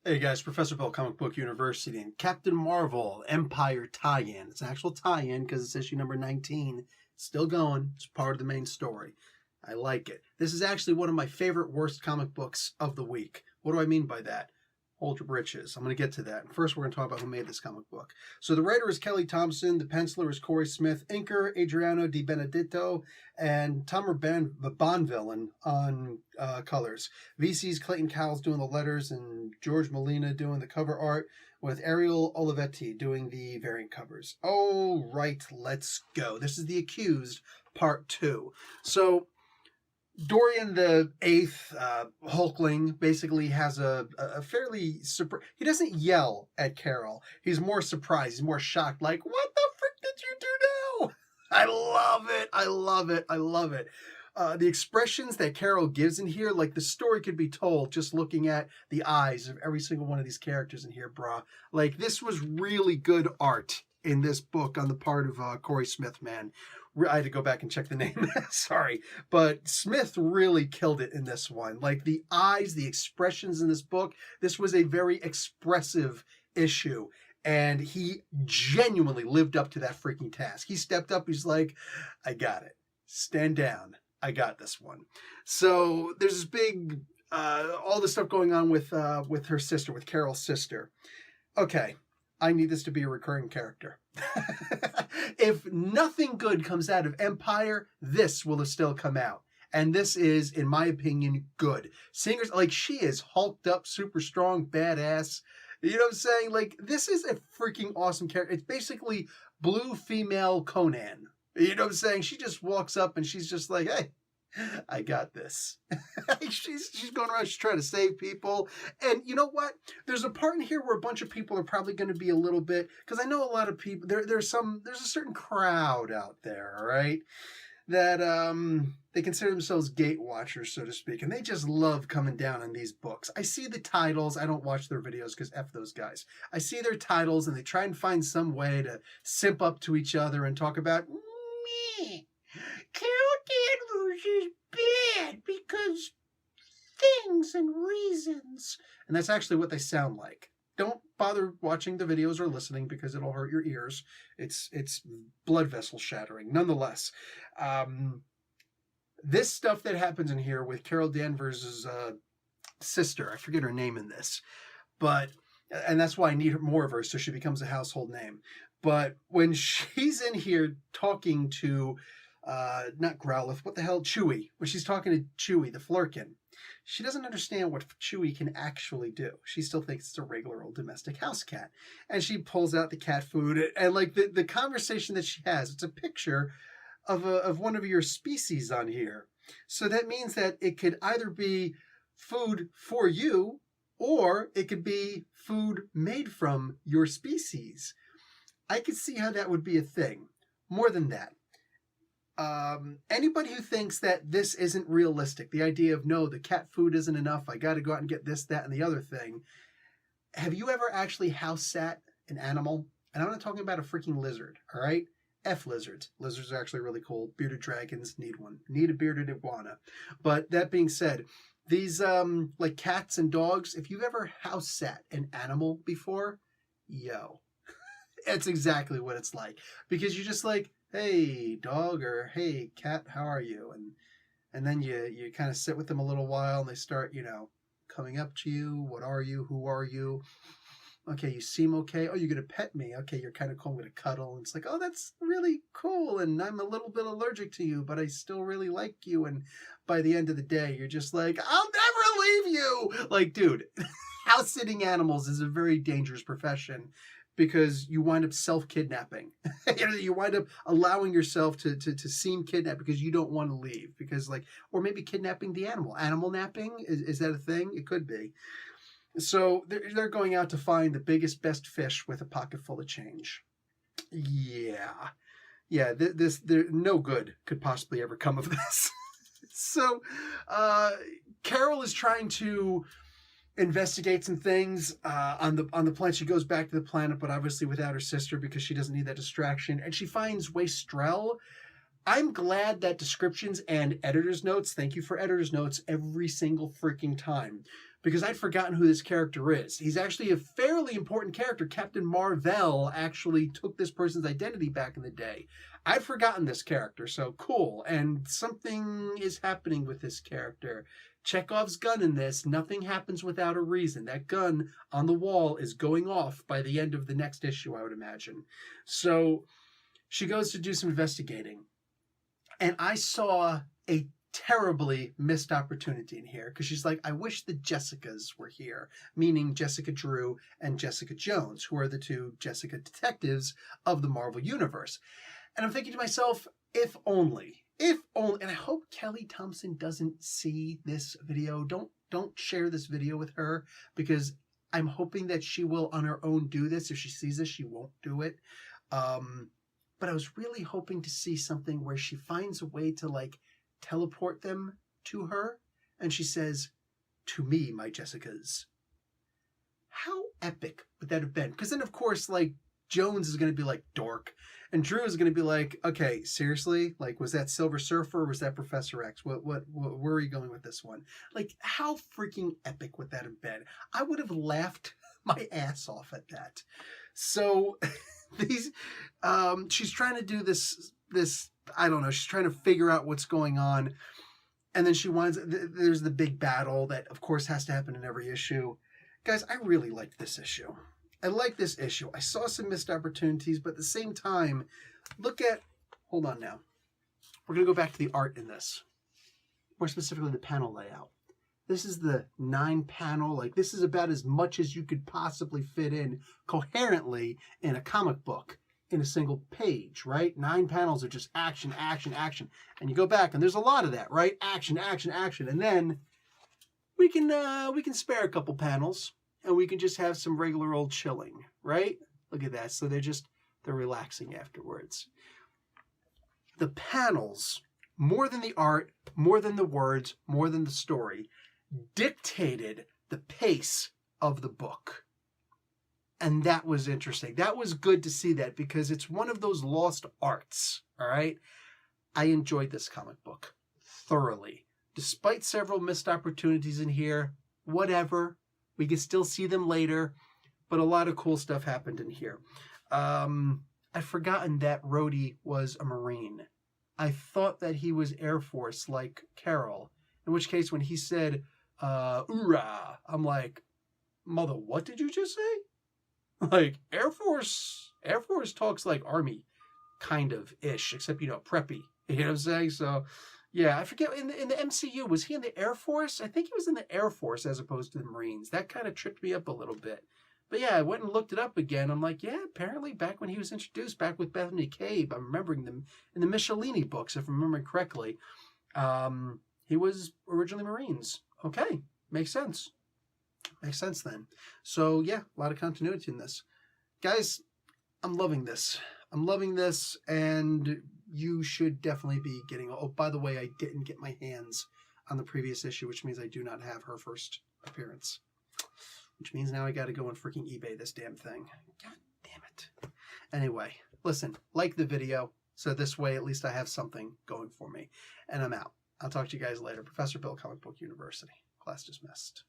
Hey guys, Professor Bill, Comic Book University, and Captain Marvel Empire tie-in. It's an actual tie-in because it's issue number 19. It's still going. It's part of the main story. I like it. This is actually one of my favorite worst comic books of the week. What do I mean by that? Hold your britches. I'm going to get to that. First, we're going to talk about who made this comic book. So the writer is Kelly Thompson. The penciler is Corey Smith. Inker, Adriano Di Benedetto, and Tomer Bonvillain on colors. VC's Clayton Cowles doing the letters, and George Molina doing the cover art, with Ariel Olivetti doing the variant covers. Oh, right, let's go. This is The Accused, Part 2. So Dorian the Eighth, Hulkling, basically has a fairly he doesn't yell at Carol. He's more surprised. He's more shocked. Like, what the frick did you do now? I love it. I love it. I love it. The expressions that Carol gives in here, like the story could be told just looking at the eyes of every single one of these characters in here, brah. Like, this was really good art in this book on the part of Corey Smith, man. I had to go back and check the name. Sorry. But Smith really killed it in this one. Like, the eyes, the expressions in this book, this was a very expressive issue. And he genuinely lived up to that freaking task. He stepped up. He's like, I got it. Stand down. I got this one. So there's this big, all this stuff going on with her sister, with Carol's sister. Okay. I need this to be a recurring character. If nothing good comes out of Empire, this will have still come out. And this is, in my opinion, good. Singer's, like, she is hulked up, super strong, badass. You know what I'm saying? Like, this is a freaking awesome character. It's basically blue female Conan. You know what I'm saying? She just walks up and she's just like, hey, I got this. she's going around, she's trying to save people. And you know what? There's a part in here where a bunch of people are probably going to be a little bit, because I know a lot of people, there's a certain crowd out there, right? That they consider themselves gate watchers, so to speak, and they just love coming down on these books. I see the titles. I don't watch their videos because F those guys. I see their titles and they try and find some way to simp up to each other and talk about me. Carol Danvers is bad because things and reasons. And that's actually what they sound like. Don't bother watching the videos or listening because it'll hurt your ears. It's blood vessel shattering. Nonetheless, this stuff that happens in here with Carol Danvers' sister, I forget her name in this, and that's why I need more of her so she becomes a household name. But when she's in here talking to not Growlithe, what the hell, Chewy. When she's talking to Chewy, the Flurkin, she doesn't understand what Chewy can actually do. She still thinks it's a regular old domestic house cat. And she pulls out the cat food, and like the conversation that she has, it's a picture of one of your species on here. So that means that it could either be food for you, or it could be food made from your species. I could see how that would be a thing. More than that, anybody who thinks that this isn't realistic, the idea of, no, the cat food isn't enough, I got to go out and get this, that, and the other thing. Have you ever actually house sat an animal? And I'm not talking about a freaking lizard, all right? F lizards. Lizards are actually really cool. Bearded dragons need one. Need a bearded iguana. But that being said, these like cats and dogs, if you've ever house sat an animal before, yo, it's exactly what it's like. Because you're just like, hey, dog, or hey, cat, how are you? And then you kind of sit with them a little while, and they start, coming up to you. What are you? Who are you? Okay, you seem okay. Oh, you're going to pet me. Okay, you're kind of cool. I'm going to cuddle. And it's like, oh, that's really cool. And I'm a little bit allergic to you, but I still really like you. And by the end of the day, you're just like, I'll never leave you. Like, dude, house sitting animals is a very dangerous profession, because you wind up self-kidnapping. You wind up allowing yourself to seem kidnapped because you don't want to leave. Because, like, or maybe kidnapping the animal. Animal napping? Is that a thing? It could be. So they're going out to find the biggest, best fish with a pocket full of change. Yeah. No good could possibly ever come of this. So Carol is trying to investigate some things on the planet. She goes back to the planet, but obviously without her sister because she doesn't need that distraction. And she finds Wastrel. I'm glad that descriptions and editor's notes, thank you for editor's notes every single freaking time, because I'd forgotten who this character is. He's actually a fairly important character. Captain Marvel actually took this person's identity back in the day. I'd forgotten this character, so cool. And something is happening with this character. Chekhov's gun in this, nothing happens without a reason. That gun on the wall is going off by the end of the next issue, I would imagine. So she goes to do some investigating. And I saw a terribly missed opportunity in here because she's like, I wish the Jessicas were here, meaning Jessica Drew and Jessica Jones, who are the two Jessica detectives of the Marvel Universe. And I'm thinking to myself, if only, and I hope Kelly Thompson doesn't see this video. Don't share this video with her, because I'm hoping that she will on her own do this. If she sees this, she won't do it. But I was really hoping to see something where she finds a way to like teleport them to her. And she says, to me, my Jessicas. How epic would that have been? Because then, of course, like Jones is going to be like, dork. And Drew is going to be like, okay, seriously? Like, was that Silver Surfer or was that Professor X? Where are you going with this one? Like, how freaking epic would that have been? I would have laughed my ass off at that. So she's trying to do this, I don't know, she's trying to figure out what's going on. And then there's the big battle that, of course, has to happen in every issue. Guys, I really liked this issue. I like this issue. I saw some missed opportunities, but at the same time, hold on now. We're going to go back to the art in this. More specifically, the panel layout. This is the 9-panel. Like, this is about as much as you could possibly fit in coherently in a comic book in a single page, right? 9 panels are just action, action, action. And you go back, and there's a lot of that, right? Action, action, action. And then we can spare a couple panels, and we can just have some regular old chilling, right? Look at that. So they're relaxing afterwards. The panels, more than the art, more than the words, more than the story, dictated the pace of the book. And that was interesting. That was good to see that, because it's one of those lost arts, all right? I enjoyed this comic book thoroughly. Despite several missed opportunities in here, whatever. We can still see them later, but a lot of cool stuff happened in here. I'd forgotten that Rhodey was a Marine. I thought that he was Air Force like Carol, in which case when he said, "Oorah," I'm like, mother, what did you just say? Like, Air Force talks like Army, kind of ish, except, preppy. You know what I'm saying? So, yeah, I forget, in the MCU, was he in the Air Force? I think he was in the Air Force as opposed to the Marines. That kind of tripped me up a little bit. But yeah, I went and looked it up again. I'm like, yeah, apparently back when he was introduced, back with Bethany Cabe, I'm remembering them in the Michelini books, if I'm remembering correctly. He was originally Marines. Okay, makes sense. Makes sense then. So yeah, a lot of continuity in this. Guys, I'm loving this. I'm loving this, and you should definitely be getting... Oh, by the way, I didn't get my hands on the previous issue, which means I do not have her first appearance. Which means now I got to go and freaking eBay this damn thing. God damn it. Anyway, listen, like the video, so this way at least I have something going for me. And I'm out. I'll talk to you guys later. Professor Bill, Comic Book University. Class dismissed.